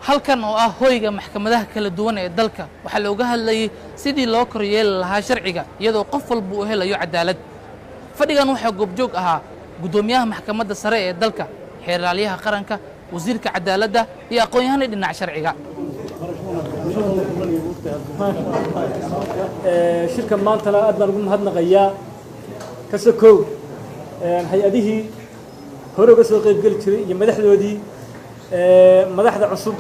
halkan oo ah hoyga maxkamadaha kala duwan ee dalka waxaa looga hadlayay sidii loo koryeeli lahaa sharciga iyadoo qof walba uu helayo cadaalad. fadhigan waxaa goobjoog ahaa gudoomiyaha maxkamadda sare ee dalka, xeeralyaha qaranka, wasiirka cadaaladda iyo aqoon-yahanada dhinaca sharciga. shirka maanta aad baan ugu mahadnaqayaa ka sokow hay-adihii hore uga soo qaybgeli jiray iyo madaxdoodii madaxda cusub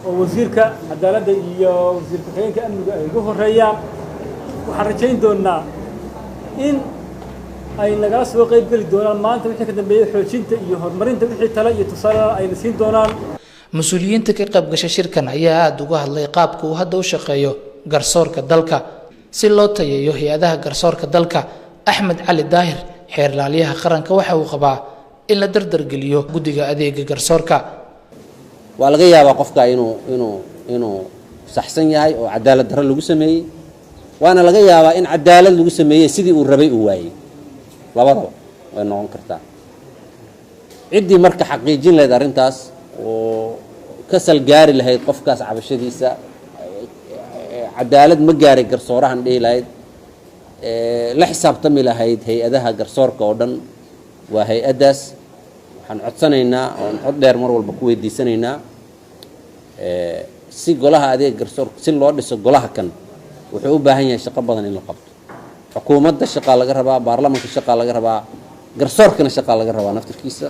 oo wasiirka cadaaladda iyo wasiirka ku-xigeenka amniga ay ugu horeeyaan. waxaan rajayn doonaa in ay nagala soo qaybgeli doonaan maanta wixii ka dambeeyay xoojinta iyo horumarinta wixii talo iyo tusaale ayna siin doonaan. mas-uuliyiinta ka qayb gashay shirkan ayaa aad uga hadlay qaabka uu hadda u shaqeeyo garsoorka dalka si loo tayeeyo hay-adaha garsoorka dalka. axmed cali daahir, xeeralyaha qaranka, waxa uu qabaa in la dardargeliyo guddiga adeega garsoorka. waa laga yaabaa qofka inuu saxsan yahay oo cadaalad darro lagu sameeyey, waana laga yaabaa in cadaalad lagu sameeyey sidii uu rabay uu waayey. labadaba way noqon kartaa. ciddii marka xaqiijin lahayd arrintaas oo ka salgaari lahayd qofkaas cabashadiisa, cadaalad ma gaaray garsoorahan dhihi lahayd, la xisaabtami lahayd hay-adaha garsoorka oo dhan waa hay-addaas. waxaan codsanaynaa oon cod dheer mar walba ku weydiisanaynaa si golaha adeeg garsoorka si loo dhiso golaha kan wuxuu u baahan yahay shaqo badan in la qabto. xukuumadda shaqaa laga rabaa, baarlamaanka shaqaa laga rabaa, garsoorkana shaqaa laga rabaa naftirkiisa.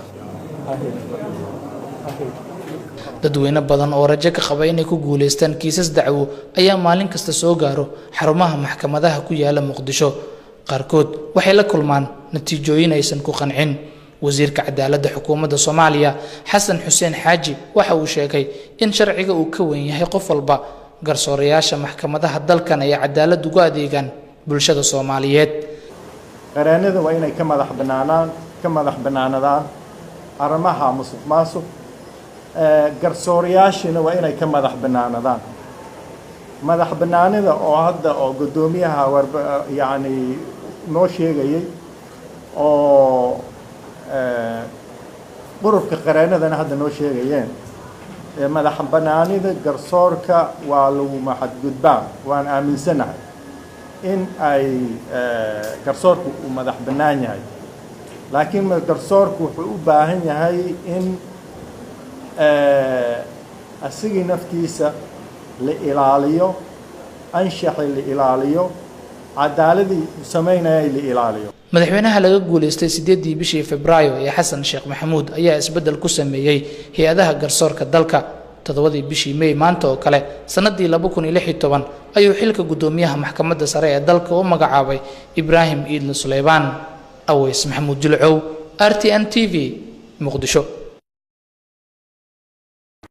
dadweyne badan oo rajo ka qaba inay ku guuleystaan kiisas dacwo ayaa maalin kasta soo gaaro xarumaha maxkamadaha ku yaala Muqdisho. qaarkood waxay la kulmaan natiijooyin aysan ku qancin. wasiirka cadaaladda xukuumadda Soomaaliya Xasan Xuseen Xaaji waxa uu sheegay in sharciga uu ka weyn yahay qof walba, garsoorayaasha maxkamadaha dalkan ay cadaalad ugu adeegaan bulshada Soomaaliyeed. qareennada waa inay ka madax bannaanadaan arrimaha musuqmaasuq. garsoorayaashina waa inay ka madax bannaanadaan. madax bannaanida oo hadda oo guddoomiyaha yacni noo sheegayay oo ururka qareennadana hadda noo sheegayeen, madax bannaanida garsoorka waa lagu xadgudbaa. waan aaminsanahay in ay garsoorku uu madax bannaan yahay, laakiin garsoorku wuxuu u baahan yahay in asigii naftiisa la ilaaliyo, anshaxi la ilaaliyo, cadaaladii samaynaya la ilaaliyo. madaxweynaha laga guuleystay 8 bishii Febraayo ee Xasan Sheekh Maxamuud ayaa isbedel ku sameeyay hay-adaha garsoorka dalka. 7 bishii May maanta oo kale sanadii 2016 ayuu xilka gudoomiyaha maxkamadda sare ee dalka u magacaabay Ibraahim Iidle Suleymaan. Aweys Maxamuud Jilcow, RTN TV, Muqdisho.